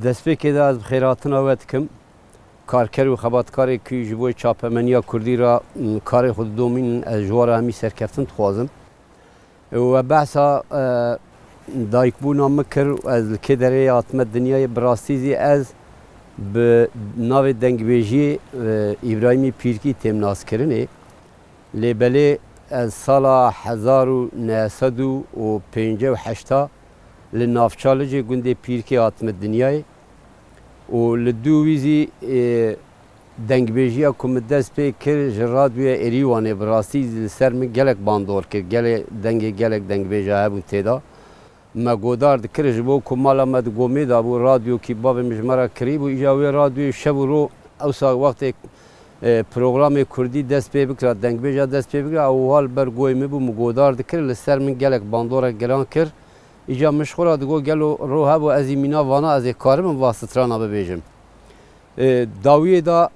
دەستپێکێدا ez bi xêratina we dikim karker û xebatkarê ku ji bo çapemeniya Kurdî ra karê xwe didomînin ez ji wara hemî serkeftin dixwazim we behsa dayikbûna min kir ez li kê derê hatime dinyayê bi rastî zî ez bi navê dengbêjiyê İbrahîmî Pîrkî têm naskirinê lêbelê ez sala 1958 li navçalicê gundê Pîrkê hatime dinyayê û li dû wî zî dengbêjiya ku min dest pê kir ji radyoya Êrîwanê bi rastî li ser min gelek bandor kir dengê gelek dengbêja hebûn têda me godar dikir ji bo ku mala me di gomê da bû radyokî bavê min ji me re kirîbû îja wê radyoyê şev û ro ewsa wextê programê Kurdî dest pê bikira dengbêja dest pê bikira û hal ber goyê min bû min godar dikir li ser min gelek bandorek giran kir îca min ji xwe ra digot gelo ro hebû ez ê mîna vana ez ê karim va strana bibêjim dawiyê da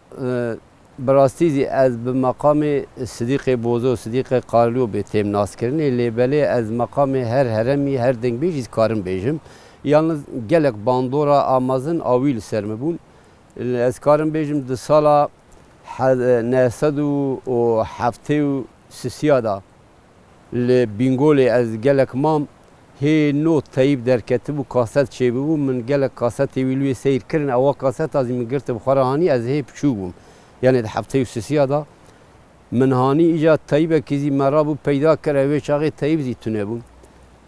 bi rastî zî ez bi meqamê Sidîqê Bozo Sidîqê Qaliyobê têm naskirinê lêbelê ez meqamê her heremî her dengbêjî karim bêjim yalnız gelek bandora amazin awî li ser me bûn ez karim bêjim di sala 1973 da li Bingolê ez gelek mam hê not teyîb derketibû kaset çêbûbû min gelek kasetê wî lê seyr kirin ewa kaseta zî min girtibû xwe re hanî ez hê piçûk bûm yani di 73 da min hanî îca teyîbekî zî me rabû peyda kir ew ê çaxê teyîb zî tune bûn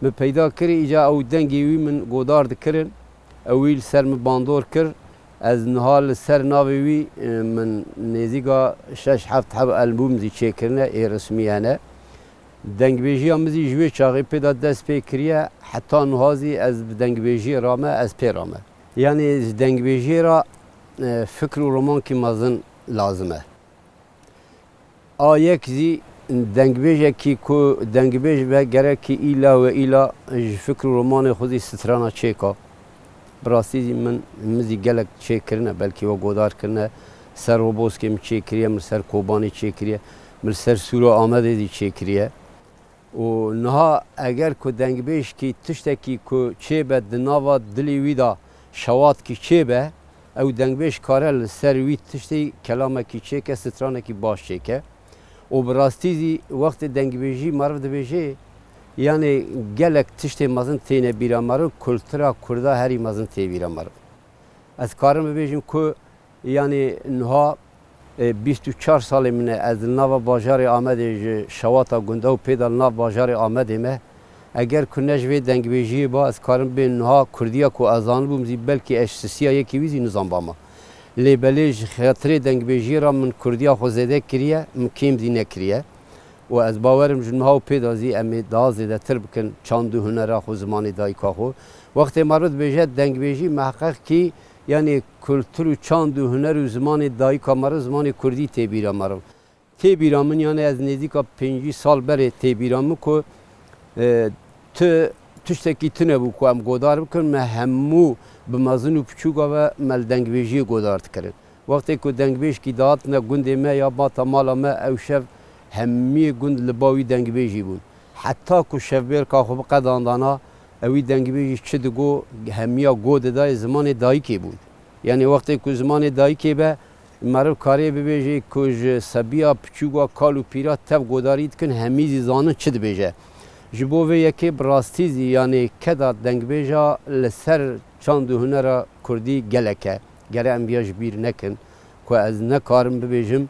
min peyda kirî îca ew dengê wî min godar dikirin ew wî li ser min bandor kir ez niha li ser navê wî min nêzîka 6-7 albûm zî çêkirine ê resmî hene dengbêjiya min zî ji wê çaxê pê da dest pê kiriye heta niha zî ez bi dengbêjiyê ra me ez pê ra me yani ji dengbêjiyê ra fikr û romankî mezin lazim e a yek zî dengbêjekî ku dengbêj ve gerekî îla ve îla ji fikr û romanê xwe zî strana çêka bi rastî zî min zî gelek çêkirine belkî we godar kirine ser Roboskê min çêkiriye min ser Kobanî çêkiriye min ser Sûra Amedê zî çêkiriye û niha eger ku dengbêjkî tiştekî ku çêbe di nava dilê wî da şewatkî çêbe ew dengbêj kare li ser wî tiştê kelamekî çêke stranekî baş çêke û bi rastî zî wextê dengbêjî meriv dibêje yani gelek tiştê mezin têne bîra meriv kultura Kurda herî mezin tê bîra meriv ez karim bibêjim ku yani niha 24 salê min e ez li nava bajarê Amedê ji şewata gunda û pêda li nav bajarê Amedê me eger ku ne ji vê dengbêjiyê ba ez karim bê niha Kurdiya ku ez zanibûm zî belkî eş sisiya yekî wî zî nizanba me lêbelê ji xetirê dengbêjiyê ra min Kurdiya xwe zêde kiriye min kêm zî nekiriye û ez bawerim ji niha û pêda zî em ê daha zêdetir bikin çand û hunera xwe zimanê dayika xwe wextê meriv dibêje dengbêjî meheqeqkî yani kültür û çand û huner û zimanê dayika meriv zimanê Kurdî tê bîra meriv tê bîra min yani ez nêzîka 5 sal berê tê bîra min ku tiştekî tune bû ku em godar bikin me hemû bi mezin û piçûka ve me li dengbêjiyê godar dikirin wextê ku dengbêjkî dihatine gundê me ya mata mala me ew şev hemî gund li ba wî dengbêjî bûn heta ku şevbêrka xwe biqedandana ew wî dengbêjî çi digo hemiya go dida zimanê dayîkê bûn yani wextê ku zimanê dayîkê be meriv karê bibêje ku ji sebiya piçûka kal û pîra tev godarî dikin hemî zî zanin çi dibêje ji bo vê yekê bi rastî zî yani keda dengbêja li ser çand û hunera Kurdî gelek e gere em viya ji bîr nekin ku ez nekarim bibêjim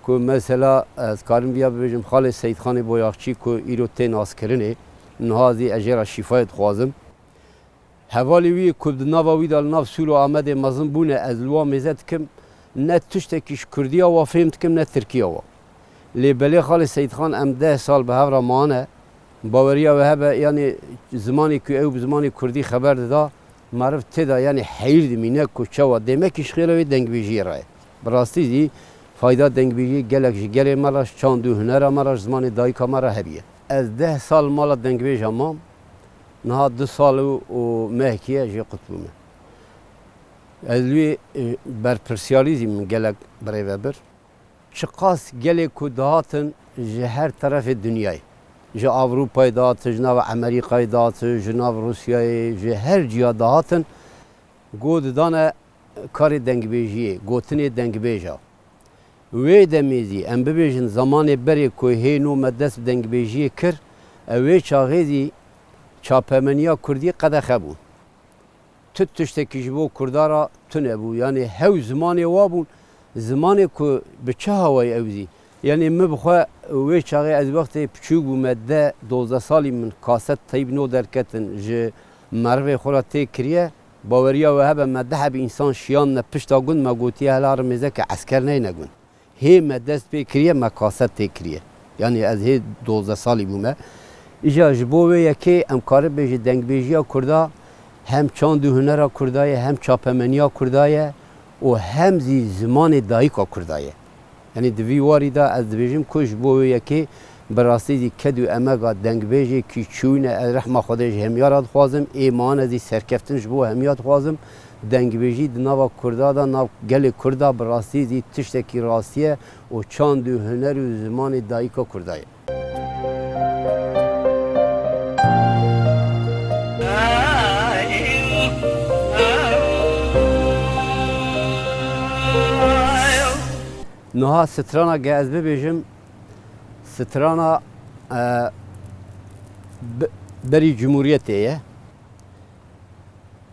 ku mesela ez karim viya bibêjim Xalê Seyidxanê Boyaxçî ku îro tê naskirinê niha zî ez jê ra şîfayê dixwazim hevalê wî ku di nava wî da li nav Sûra Amedê mezin bûne ez li wan mêze dikim ne tiştekî ji Kurdiya wa fêm dikim ne Tirkiya wa lêbelê Xalê Seyidxan em 10 sal bi hev re mane baweriya we hebe yani zimanê ku ew bi zimanê Kurdî xeber dida meriv têda yani heyir dimîne ku çawa demekî ji xêra wê dengbêjiyê ra ye bi rastî zî fayda dengbêjiyê gelek ji gelê me ra ji çand û hunera me ra ji zimanê dayika me ra hebiye ez 10 sal mala dengbêja mam niha 2 sal û mehkiye jê qutbû me ez lê berpirsyarî zî min gelek birêve bir çi qas gelê ku dihatin ji her terefê dünyayê ji Avrupayê dihatin ji nav Amerîkayê dihatin ji nav Rusyayê ji her ciya dihatin God dana karê dengbêjiyê, gotinê dengbêja. Wê demêzî em bibêjin zamanê berê ku hêno me dest bi dengbêjiyê kir, ew wê çaxê zî çapemeniya Kurdî qedexe bû. Tut tiştekî ji bo Kurdara tune bû. Yani hew zimanê wa bûn, zimanê ku bi çi hawayê ew zî. Yani min bixwe wê çaxê ez wextê piçûk bûme de 12 salî min kaset teyb nû derketin ji merivê xwe ra tê kiriye. Baweriya we hebe me dehebe însan şiyan ne pişta gund me gotiye hela rêmêzeke esker neyne gund. Hê me dest pê kiriye me kaset tê kiriye. Yani ez hê 12 salî bûme. İja ji bo wê yekê em karibê ji dengbêjiya Kurda hem çand û hunera Kurda ye, hem çapemeniya Kurda ye û hem zî zimanê dayîka Kurda ye. Yani di vî warî da ez dibêjim ku ji bo wê yekê bi rastî zî ked û emega dengbêjekî çûne ez rehma Xwedê ji hemyara dixwazim, ê man ez zî serkeftin ji bo hemiya dixwazim. Dengbêjî di nava Kurda da nav gelê Kurda bi rastî zî tiştekî rastî ye û çand û huner û zimanê dayîka Kurda ye. Niha strana ge ez bibêjim strana berî Cumhuriyetê ye.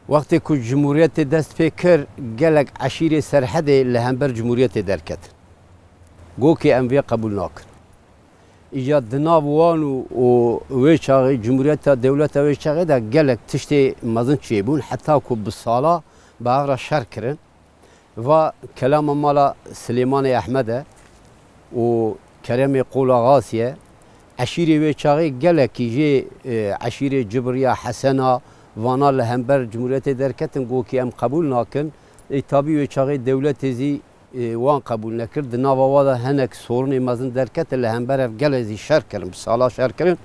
Wextê ku Cumhuriyetê dest pê kir gelek eşîrê serhedê li hember Cumhuriyetê derketin. Gokê em vê qebûl nakin. İca di nav wan û wê çaxê Cumhuriyeta dewleta wê çaxê de gelek tiştê mezin çêbûn heta ku bi sala bi agra şer kirin. Va kelama mala Süleymanê Ehmed'e û Keremê Qola Gasiye eşîrê wê çaxê gelekî jê eşîrê Cibriya Hesena vana li hember Cumhuriyetê derketin gokê em qebûl nakin. Tabî wê çaxê dewletê zî wan qebûl nekir. Di nava wa da hinek sorunê mezin derketin li hember ev gelê zî şer kirin, bi sala şer kirin.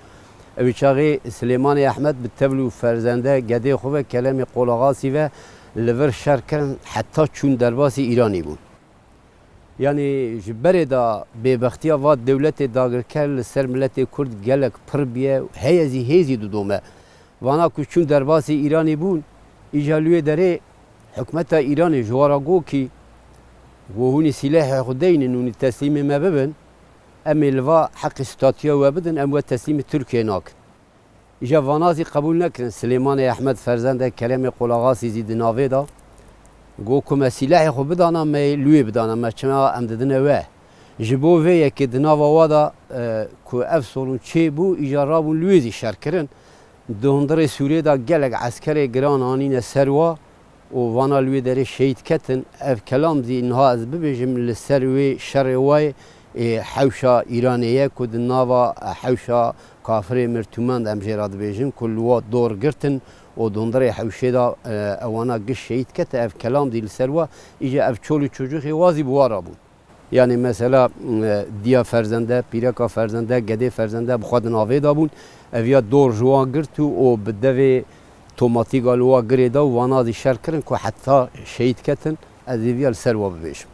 Ew çaxê Süleymanê Ehmed bi tevlî û ferzende gedê xwe ve Keremê Qola Gasî ve li vir şer kirin heta çûn derbasî Îranê bûn. Yani ji berê da bêbextiya va dewletê dagirker li ser milletê Kurd gelek pir biye heye zî hêzî didome. Vana ku çûn derbasî Îranê bûn, îja li wê derê hikûmeta Îranê ji wara gokî û hûnî sîlehê xwe deynin hûnî teslîmê me bibin, em ê li va heqê statiya we bidin, em we teslîmê Tirkiyeyê nakin. İja vana zî qebûl nekirin. Süleymanê Ehmed ferzende Keremê Qola Gasî zî di navê da got ku me sîlehê xwe bidana me lê wê bidana me çima em didine we. Ji bo vê yekê di nava wa da ku ev sorun çêbû îja rabûn li wê zî şer kirin. Di hundirê Sûriyê da gelek eskerê giran anîne ser wa û vana li wê derê şehîd ketin. Ev kelam zî niha ez bibêjim li ser wê şerê wayê hewşa Îranê ye ku di nava hewşa kafirê mirtûmand em jê ra dibêjin ku li wa dor girtin û di hundirê hewşê da ewana giş şehîd kete. Ev kelam zî li ser wa îja ev çolî çocuxê wa zî bi wa rabûn. Yani mesela diya ferzende, pîreka ferzende, gedê ferzende bi xwe di navê da bûn. Ev ya dor ji wan girtû û bi devê tomatîka li wa girê da û wana zî şer kirin ku heta şehîd ketin. Ez ê vîya li ser wa bibêjim.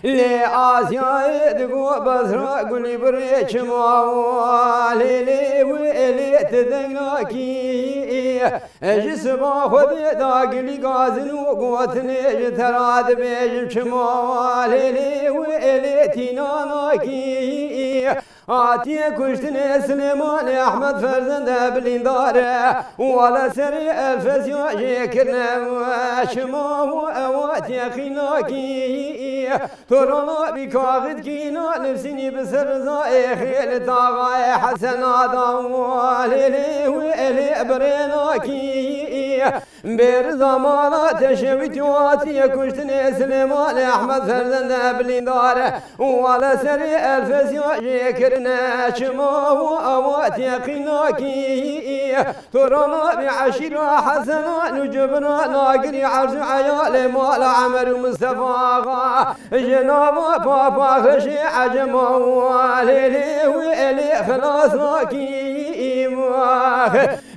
Le Asya'yı dıgı basra gülü bire çıma le ve tedengna ki eji sabah hadi da gili gazın o guatne terad bejim çıma le ve tinana ki Atiye kuştine Süleyman Ahmet ferzende bilindare Vala seri elfes ya jekirne Şema ve evat yakınaki Torana bir kağıt kina nefsini besir zaihil Tağay hasen adam Lili ve eli brenaki بير زمانات شويت واتي كشتني سليمان أحمد فرزند بلندار ولا سري ألف سياجي كرنا شما وأواتي قناكي ترانا بعشيرة حسنا نجبنا ناقري عرض عيال مال عمر مصطفى جناب بابا خشي عجما ليلي ويلي خلاص ناكي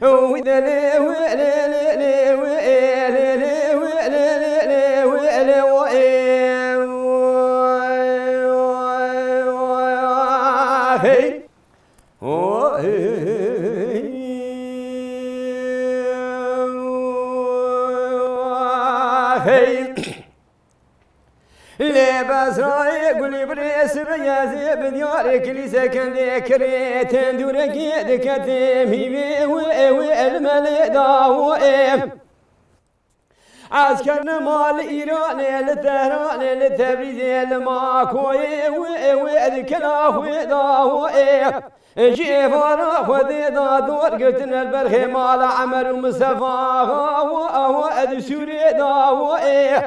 ويلي ويلي ويلي ويلي لباس راي قولي بريس بيازي بديار كليسة كان ذكري تندور كيد كتمي والمال داوئ عسكرنا مال إيران للتهران للتبريز الماكوي وذكنا خداوئ جيفانا خذي دور قلتنا البرخ مال عمر مصطفى وأد سوري داوئ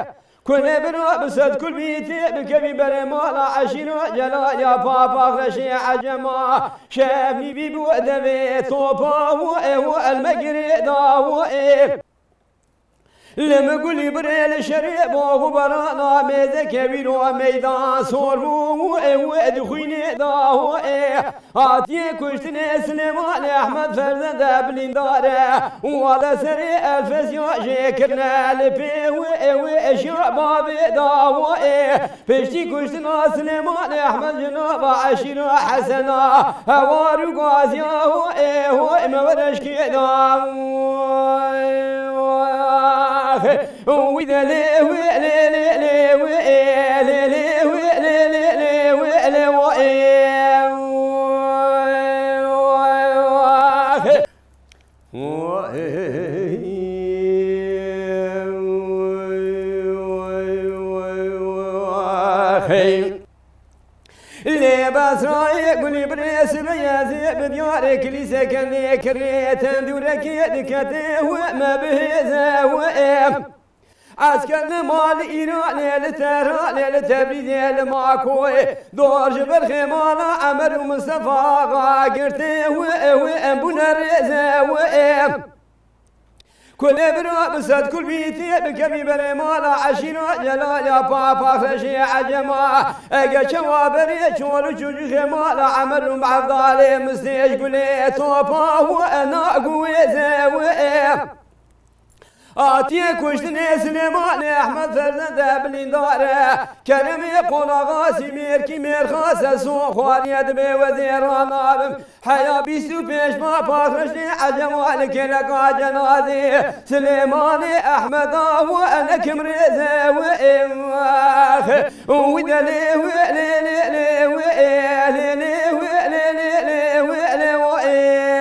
كنا برا بسد كل بيتي بكبي برمالا عشيرة جلا يا بابا غشي عجما شافني ببودبي طوبا والمقري داوئ لما قولي بريل شريب وغبرانا ميزة كبير وميدان صورو ودخيني داوئ هاتي كشتني سليمان أحمد فرزند بلنداره ولا سري ألف سياجي كرنا لبي وشعباب داوئ بشتي كشتنا سليمان أحمد جناب عشيرة حسنا هوارو قاسيا ومورش كدا وإذا لي وإلي لي وإلي لي وإلي لي وإلي لباس راي قولي بريس بيازي بديار كليسة كان ذكري تندور كيد كتم بهزا عسكرنا مال إيران للتهران للتبريز الماكوي دور جبل خيمان عمر ومصطفى قرتي وأنبونا الرزا كل برا بسد كل بيتي بكبي برمالا عشيرة جلال يا بابا فشي عجما اجا شوابري شوالو جوجو خمالا عمر بعفضالي مستيش قولي توبا وانا قوي زاوئ آتي كشتني سليمان أحمد فرزند بلنداره كرمي قولا غاسي ميركي ميرخاس سو خواريد بي وزيران حيا بيسو بيش ما باشني عجمالك لقا جنازي سليمان أحمد وانا كمريزة وإماخ ودلي وإلي لي وإلي لي وإلي وإلي وإماخ